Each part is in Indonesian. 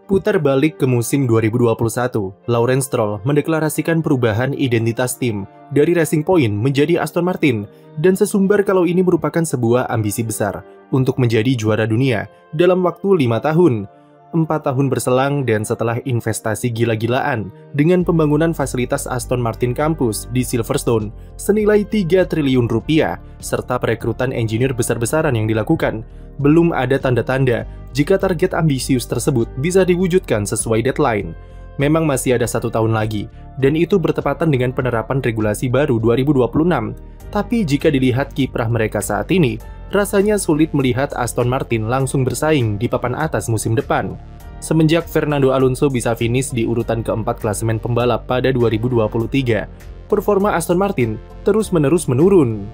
Putar balik ke musim 2021, Lawrence Stroll mendeklarasikan perubahan identitas tim dari Racing Point menjadi Aston Martin, dan sesumbar kalau ini merupakan sebuah ambisi besar untuk menjadi juara dunia dalam waktu 5 tahun. 4 tahun berselang dan setelah investasi gila-gilaan dengan pembangunan fasilitas Aston Martin Campus di Silverstone senilai 3 triliun rupiah serta perekrutan engineer besar-besaran yang dilakukan, belum ada tanda-tanda jika target ambisius tersebut bisa diwujudkan sesuai deadline. Memang masih ada 1 tahun lagi, dan itu bertepatan dengan penerapan regulasi baru 2026. Tapi jika dilihat kiprah mereka saat ini, rasanya sulit melihat Aston Martin langsung bersaing di papan atas musim depan. Semenjak Fernando Alonso bisa finish di urutan keempat klasemen pembalap pada 2023, performa Aston Martin terus-menerus menurun.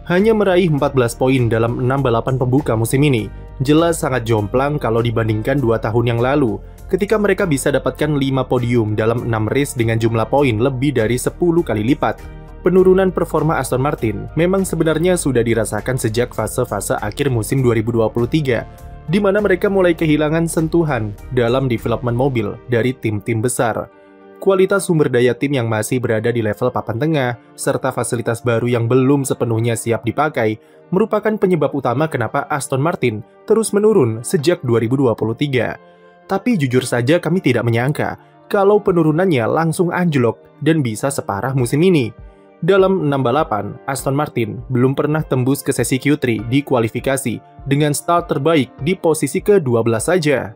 Hanya meraih 14 poin dalam 6 balapan pembuka musim ini, jelas sangat jomplang kalau dibandingkan 2 tahun yang lalu, ketika mereka bisa dapatkan 5 podium dalam 6 race dengan jumlah poin lebih dari 10 kali lipat. Penurunan performa Aston Martin memang sebenarnya sudah dirasakan sejak fase-fase akhir musim 2023, di mana mereka mulai kehilangan sentuhan dalam development mobil dari tim-tim besar. Kualitas sumber daya tim yang masih berada di level papan tengah, serta fasilitas baru yang belum sepenuhnya siap dipakai, merupakan penyebab utama kenapa Aston Martin terus menurun sejak 2023. Tapi jujur saja kami tidak menyangka kalau penurunannya langsung anjlok dan bisa separah musim ini. Dalam 6 balapan, Aston Martin belum pernah tembus ke sesi Q3 di kualifikasi dengan start terbaik di posisi ke-12 saja.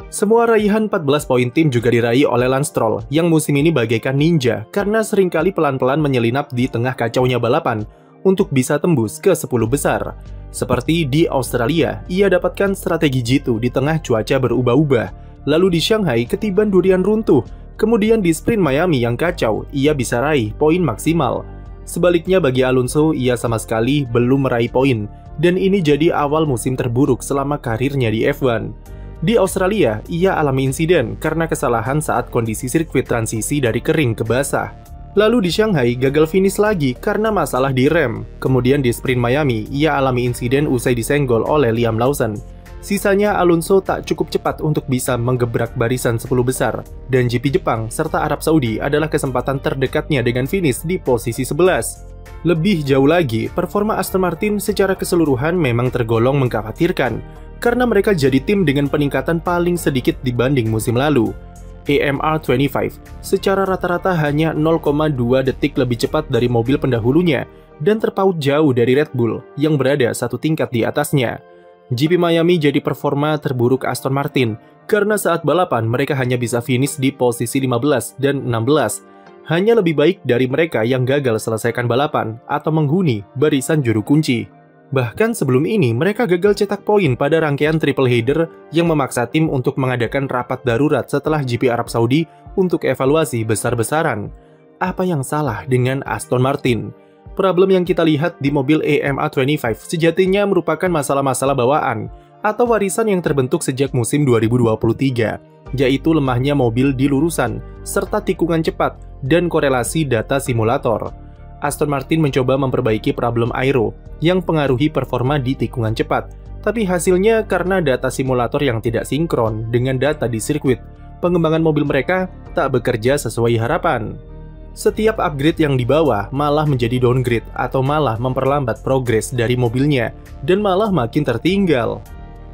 Semua raihan 14 poin tim juga diraih oleh Lance Stroll yang musim ini bagaikan ninja karena seringkali pelan-pelan menyelinap di tengah kacaunya balapan untuk bisa tembus ke 10 besar. Seperti di Australia, ia dapatkan strategi jitu di tengah cuaca berubah-ubah. Lalu di Shanghai ketiban durian runtuh. Kemudian di sprint Miami yang kacau, ia bisa raih poin maksimal. Sebaliknya bagi Alonso, ia sama sekali belum meraih poin, dan ini jadi awal musim terburuk selama karirnya di F1. Di Australia, ia alami insiden karena kesalahan saat kondisi sirkuit transisi dari kering ke basah. Lalu di Shanghai gagal finish lagi karena masalah di rem. Kemudian di sprint Miami, ia alami insiden usai disenggol oleh Liam Lawson. Sisanya Alonso tak cukup cepat untuk bisa menggebrak barisan 10 besar, dan GP Jepang serta Arab Saudi adalah kesempatan terdekatnya dengan finish di posisi 11. Lebih jauh lagi, performa Aston Martin secara keseluruhan memang tergolong mengkhawatirkan, karena mereka jadi tim dengan peningkatan paling sedikit dibanding musim lalu. AMR 25 secara rata-rata hanya 0,2 detik lebih cepat dari mobil pendahulunya, dan terpaut jauh dari Red Bull yang berada 1 tingkat di atasnya. GP Miami jadi performa terburuk Aston Martin, karena saat balapan mereka hanya bisa finish di posisi 15 dan 16. Hanya lebih baik dari mereka yang gagal selesaikan balapan atau menghuni barisan juru kunci. Bahkan sebelum ini mereka gagal cetak poin pada rangkaian triple header yang memaksa tim untuk mengadakan rapat darurat setelah GP Arab Saudi untuk evaluasi besar-besaran. Apa yang salah dengan Aston Martin? Problem yang kita lihat di mobil AMR 25 sejatinya merupakan masalah-masalah bawaan atau warisan yang terbentuk sejak musim 2023, yaitu lemahnya mobil di lurusan, serta tikungan cepat dan korelasi data simulator. Aston Martin mencoba memperbaiki problem aero yang pengaruhi performa di tikungan cepat, tapi hasilnya karena data simulator yang tidak sinkron dengan data di sirkuit, pengembangan mobil mereka tak bekerja sesuai harapan. Setiap upgrade yang dibawa malah menjadi downgrade atau malah memperlambat progres dari mobilnya dan malah makin tertinggal.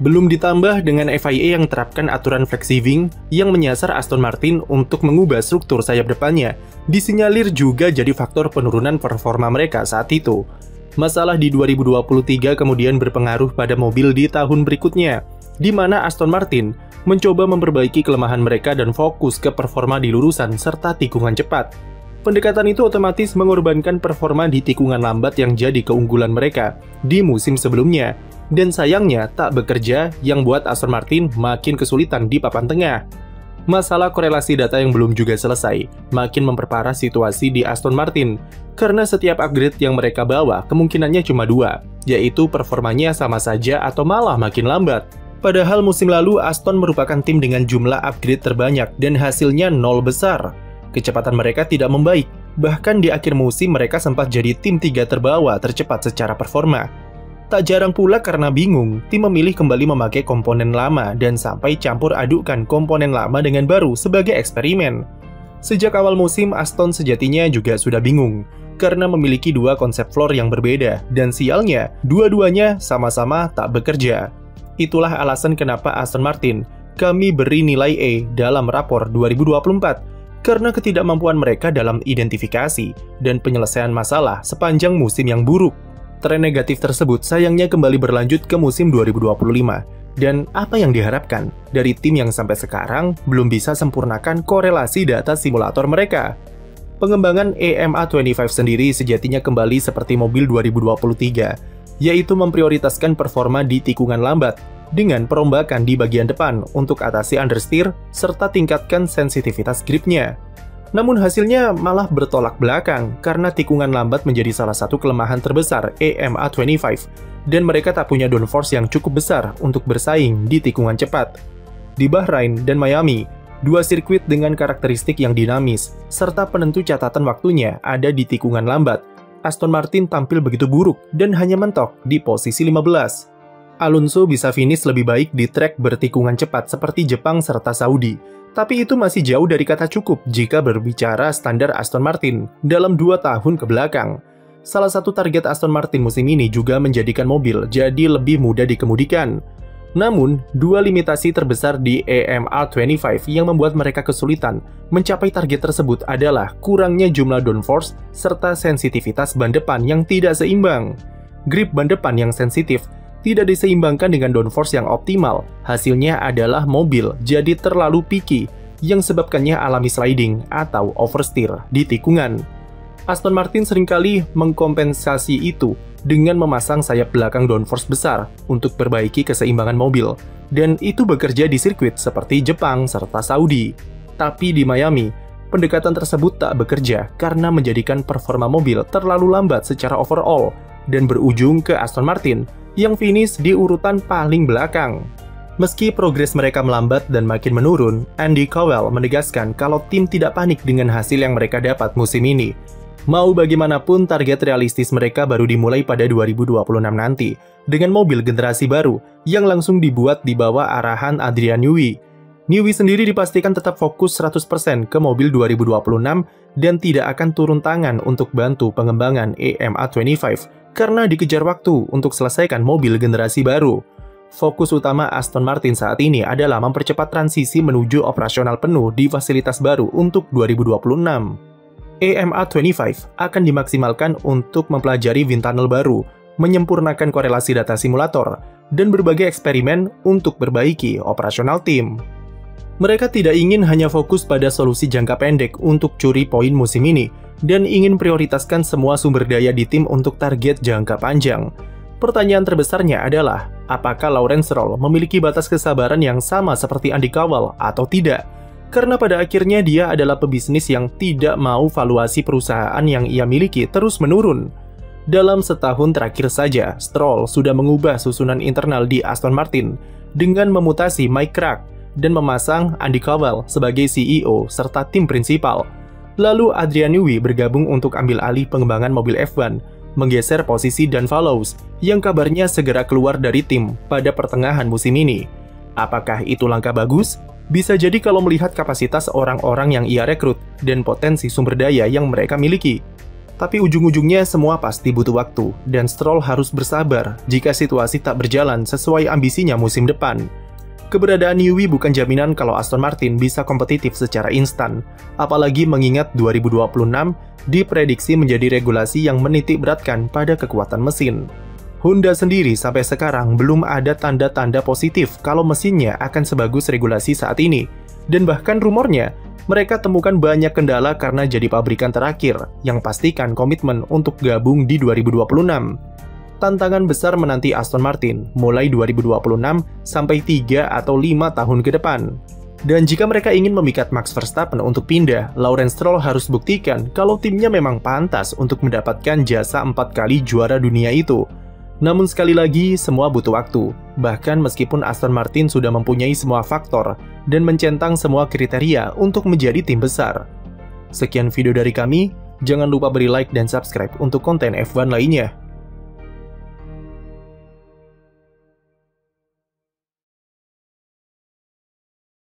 Belum ditambah dengan FIA yang terapkan aturan flexi-wing yang menyasar Aston Martin untuk mengubah struktur sayap depannya, disinyalir juga jadi faktor penurunan performa mereka saat itu. Masalah di 2023 kemudian berpengaruh pada mobil di tahun berikutnya, di mana Aston Martin mencoba memperbaiki kelemahan mereka dan fokus ke performa di lurusan serta tikungan cepat. Pendekatan itu otomatis mengorbankan performa di tikungan lambat yang jadi keunggulan mereka di musim sebelumnya, dan sayangnya tak bekerja yang buat Aston Martin makin kesulitan di papan tengah. Masalah korelasi data yang belum juga selesai makin memperparah situasi di Aston Martin, karena setiap upgrade yang mereka bawa kemungkinannya cuma 2, yaitu performanya sama saja atau malah makin lambat. Padahal musim lalu Aston merupakan tim dengan jumlah upgrade terbanyak dan hasilnya 0 besar. Kecepatan mereka tidak membaik, bahkan di akhir musim mereka sempat jadi tim 3 terbawa tercepat secara performa. Tak jarang pula karena bingung, tim memilih kembali memakai komponen lama dan sampai campur adukkan komponen lama dengan baru sebagai eksperimen. Sejak awal musim, Aston sejatinya juga sudah bingung, karena memiliki dua konsep floor yang berbeda, dan sialnya, dua-duanya sama-sama tak bekerja. Itulah alasan kenapa Aston Martin kami beri nilai E dalam rapor 2024, karena ketidakmampuan mereka dalam identifikasi dan penyelesaian masalah sepanjang musim yang buruk. Tren negatif tersebut sayangnya kembali berlanjut ke musim 2025. Dan apa yang diharapkan dari tim yang sampai sekarang belum bisa sempurnakan korelasi data simulator mereka? Pengembangan EMA25 sendiri sejatinya kembali seperti mobil 2023, yaitu memprioritaskan performa di tikungan lambat dengan perombakan di bagian depan untuk atasi understeer serta tingkatkan sensitivitas gripnya. Namun hasilnya malah bertolak belakang karena tikungan lambat menjadi salah satu kelemahan terbesar EMA25 dan mereka tak punya downforce yang cukup besar untuk bersaing di tikungan cepat. Di Bahrain dan Miami, dua sirkuit dengan karakteristik yang dinamis serta penentu catatan waktunya ada di tikungan lambat, Aston Martin tampil begitu buruk dan hanya mentok di posisi 15. Alonso bisa finish lebih baik di trek bertikungan cepat seperti Jepang serta Saudi, tapi itu masih jauh dari kata cukup jika berbicara standar Aston Martin dalam 2 tahun ke belakang. Salah satu target Aston Martin musim ini juga menjadikan mobil jadi lebih mudah dikemudikan. Namun, dua limitasi terbesar di EMA25 yang membuat mereka kesulitan mencapai target tersebut adalah kurangnya jumlah downforce serta sensitivitas ban depan yang tidak seimbang. Grip ban depan yang sensitif tidak diseimbangkan dengan downforce yang optimal. Hasilnya adalah mobil jadi terlalu picky yang sebabkannya alami sliding atau oversteer di tikungan. Aston Martin seringkali mengkompensasi itu dengan memasang sayap belakang downforce besar untuk perbaiki keseimbangan mobil, dan itu bekerja di sirkuit seperti Jepang serta Saudi. Tapi di Miami, pendekatan tersebut tak bekerja karena menjadikan performa mobil terlalu lambat secara overall dan berujung ke Aston Martin yang finish di urutan paling belakang. Meski progres mereka melambat dan makin menurun, Andy Cowell menegaskan kalau tim tidak panik dengan hasil yang mereka dapat musim ini. Mau bagaimanapun, target realistis mereka baru dimulai pada 2026 nanti, dengan mobil generasi baru yang langsung dibuat di bawah arahan Adrian Newey. Newey sendiri dipastikan tetap fokus 100% ke mobil 2026 dan tidak akan turun tangan untuk bantu pengembangan EMA25 karena dikejar waktu untuk selesaikan mobil generasi baru. Fokus utama Aston Martin saat ini adalah mempercepat transisi menuju operasional penuh di fasilitas baru untuk 2026. EMA25 akan dimaksimalkan untuk mempelajari wind tunnel baru, menyempurnakan korelasi data simulator, dan berbagai eksperimen untuk perbaiki operasional tim. Mereka tidak ingin hanya fokus pada solusi jangka pendek untuk curi poin musim ini, dan ingin prioritaskan semua sumber daya di tim untuk target jangka panjang. Pertanyaan terbesarnya adalah, apakah Lawrence Stroll memiliki batas kesabaran yang sama seperti Andy Cowell atau tidak? Karena pada akhirnya dia adalah pebisnis yang tidak mau valuasi perusahaan yang ia miliki terus menurun. Dalam setahun terakhir saja, Stroll sudah mengubah susunan internal di Aston Martin dengan memutasi Mike Krack dan memasang Andy Cowell sebagai CEO serta tim prinsipal. Lalu Adrian Newey bergabung untuk ambil alih pengembangan mobil F1, menggeser posisi Dan Fallows yang kabarnya segera keluar dari tim pada pertengahan musim ini. Apakah itu langkah bagus? Bisa jadi kalau melihat kapasitas orang-orang yang ia rekrut dan potensi sumber daya yang mereka miliki. Tapi ujung-ujungnya semua pasti butuh waktu, dan Stroll harus bersabar jika situasi tak berjalan sesuai ambisinya musim depan. Keberadaan Newey bukan jaminan kalau Aston Martin bisa kompetitif secara instan, apalagi mengingat 2026 diprediksi menjadi regulasi yang menitik beratkan pada kekuatan mesin. Honda sendiri sampai sekarang belum ada tanda-tanda positif kalau mesinnya akan sebagus regulasi saat ini. Dan bahkan rumornya, mereka temukan banyak kendala karena jadi pabrikan terakhir yang pastikan komitmen untuk gabung di 2026. Tantangan besar menanti Aston Martin mulai 2026 sampai 3 atau 5 tahun ke depan. Dan jika mereka ingin memikat Max Verstappen untuk pindah, Lawrence Stroll harus buktikan kalau timnya memang pantas untuk mendapatkan jasa 4 kali juara dunia itu. Namun sekali lagi, semua butuh waktu. Bahkan meskipun Aston Martin sudah mempunyai semua faktor dan mencentang semua kriteria untuk menjadi tim besar. Sekian video dari kami, jangan lupa beri like dan subscribe untuk konten F1 lainnya.